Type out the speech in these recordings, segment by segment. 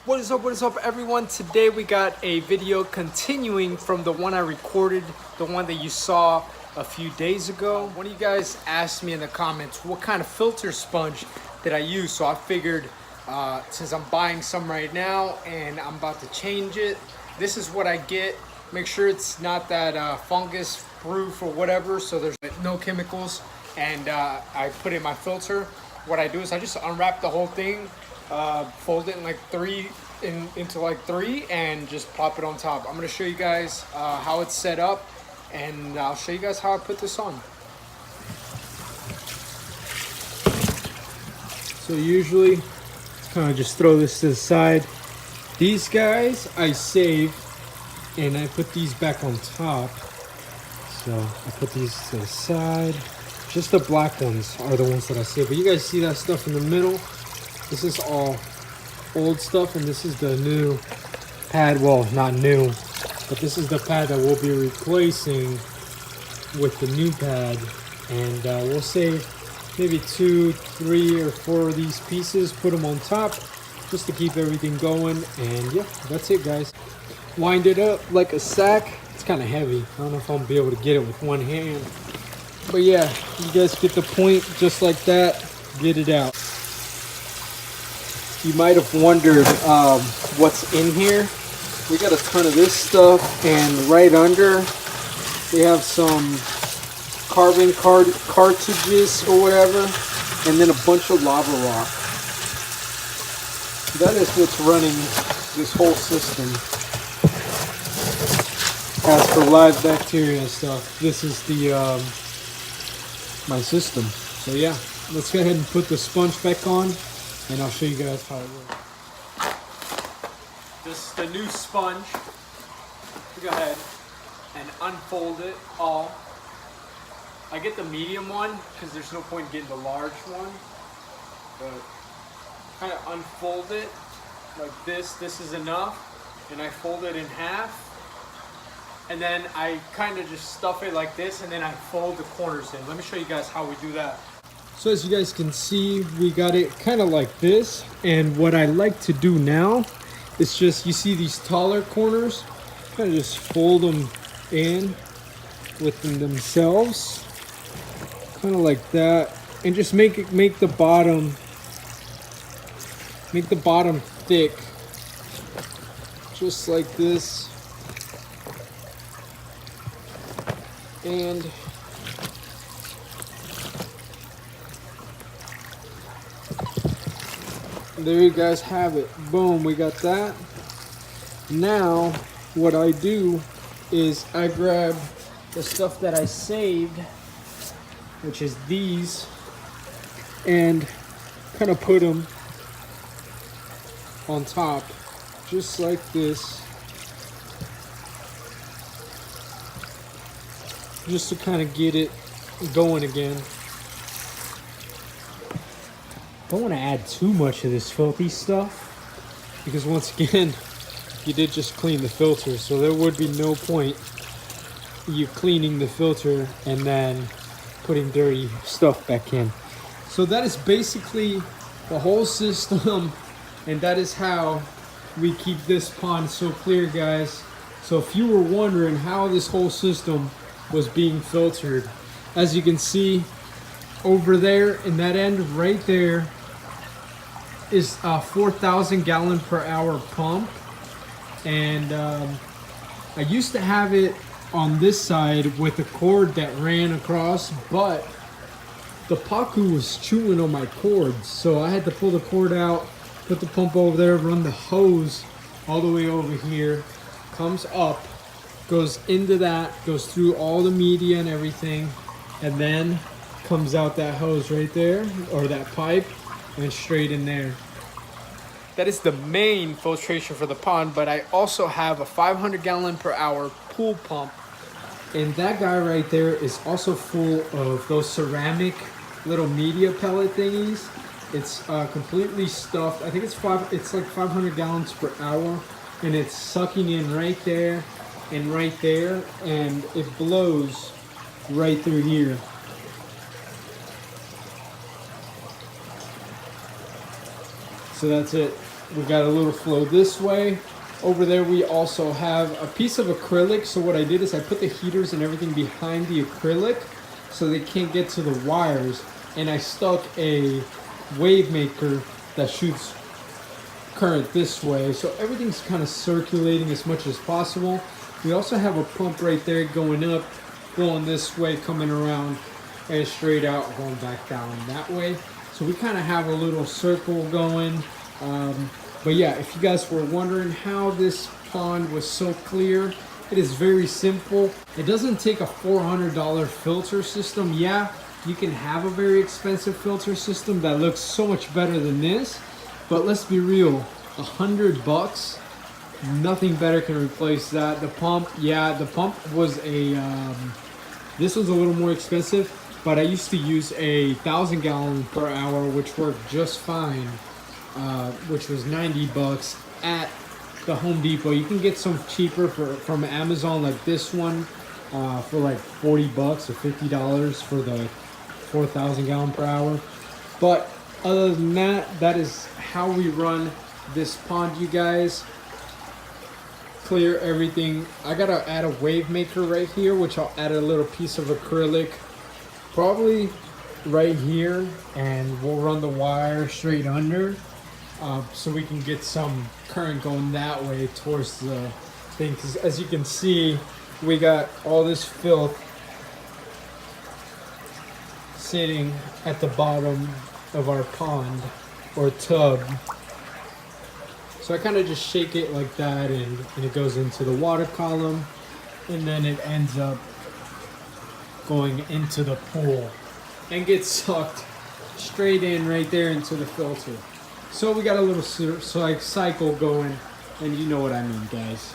What is up everyone? Today we got a video continuing from the one I recorded, the one that you saw a few days ago. One of you guys asked me in the comments what kind of filter sponge did I use, so I figured since I'm buying some right now and I'm about to change it, this is what I get. Make sure it's not that fungus proof or whatever, so there's no chemicals, and I put in my filter. What I do is I just unwrap the whole thing, fold it in like into like three, and just plop it on top. I'm gonna show you guys how it's set up, and I'll show you guys how I put this on. So usually kind of just throw this to the side. These guys I save and I put these back on top. So I put these to the side. Just the black ones are the ones that I save. But you guys see that stuff in the middle? This is all old stuff, and this is the new pad. Well, not new, but this is the pad that we'll be replacing with the new pad. And we'll save maybe 2, 3, or 4 of these pieces, put them on top just to keep everything going. And yeah, that's it, guys. Wind it up like a sack. It's kind of heavy. I don't know if I'm gonna be able to get it with one hand, but yeah, you guys get the point. Just like that, get it out. You might have wondered what's in here. We got a ton of this stuff, and right under we have some carbon cartridges or whatever, and then a bunch of lava rock. That is what's running this whole system. As for live bacteria and stuff, this is the my system. So yeah, let's go ahead and put the sponge back on, and I'll show you guys how it works. This is the new sponge. Go ahead and unfold it all. I get the medium one because there's no point in getting the large one. But kind of unfold it like this. This is enough, and I fold it in half. And then I kind of just stuff it like this, and then I fold the corners in. Let me show you guys how we do that. So as you guys can see, we got it kind of like this. And what I like to do now is just, you see these taller corners, kind of just fold them in with themselves, kind of like that, and just make the bottom thick, just like this. And there you guys have it. Boom, we got that. Now what I do is I grab the stuff that I saved, which is these, and kind of put them on top just like this, just to kind of get it going again. Don't want to add too much of this filthy stuff, because once again, you did just clean the filter, so there would be no point you cleaning the filter and then putting dirty stuff back in. So that is basically the whole system, and that is how we keep this pond so clear, guys. So if you were wondering how this whole system was being filtered, as you can see over there in that end right there is a 4,000 gallon per hour pump, and I used to have it on this side with a cord that ran across, but the Paku was chewing on my cords, so I had to pull the cord out, put the pump over there, run the hose all the way over here, comes up, goes into that, goes through all the media and everything, and then comes out that hose right there, or that pipe, and straight in there. That is the main filtration for the pond, but I also have a 500 gallon per hour pool pump, and that guy right there is also full of those ceramic little media pellet thingies. It's completely stuffed. I think it's like 500 gallons per hour, and it's sucking in right there and right there, and it blows right through here. So that's it. we got a little flow this way. Over there we also have a piece of acrylic. So what I did is I put the heaters and everything behind the acrylic so they can't get to the wires, and I stuck a wave maker that shoots current this way, so everything's kind of circulating as much as possible. We also have a pump right there going up, going this way, coming around and straight out, going back down that way. So we kind of have a little circle going. But yeah, if you guys were wondering how this pond was so clear, it is very simple. It doesn't take a $400 filter system. Yeah, you can have a very expensive filter system that looks so much better than this, but let's be real, $100, nothing better can replace that. The pump, yeah, the pump was a, this was a little more expensive, but I used to use a 1,000 gallon per hour, which worked just fine, which was $90 at the Home Depot. You can get some cheaper from Amazon, like this one, for like $40 or $50 for the 4,000 gallon per hour. But other than that, that is how we run this pond, you guys. Clear everything. I gotta add a wave maker right here, which I'll add a little piece of acrylic probably right here, and we'll run the wire straight under, so we can get some current going that way towards the thing. Because as you can see, we got all this filth sitting at the bottom of our pond or tub. So I kind of just shake it like that, and it goes into the water column, and then it ends up going into the pool and gets sucked straight in right there into the filter. So we got a little cycle going, and you know what I mean, guys.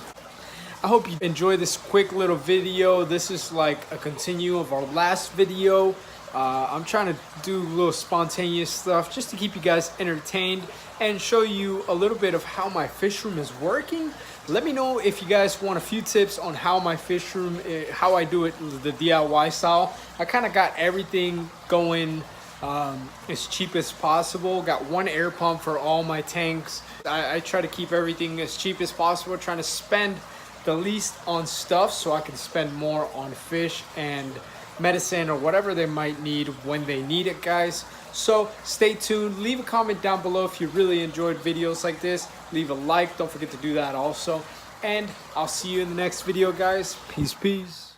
I hope you enjoy this quick little video. This is like a continue of our last video. I'm trying to do a little spontaneous stuff just to keep you guys entertained and show you a little bit of how my fish room is working. Let me know if you guys want a few tips on how my fish room, how I do it the DIY style. I kind of got everything going as cheap as possible. Got one air pump for all my tanks. I try to keep everything as cheap as possible, trying to spend the least on stuff so I can spend more on fish and medicine or whatever they might need when they need it, guys. So stay tuned. Leave a comment down below if you really enjoyed videos like this. Leave a like, don't forget to do that also, and I'll see you in the next video, guys. Peace.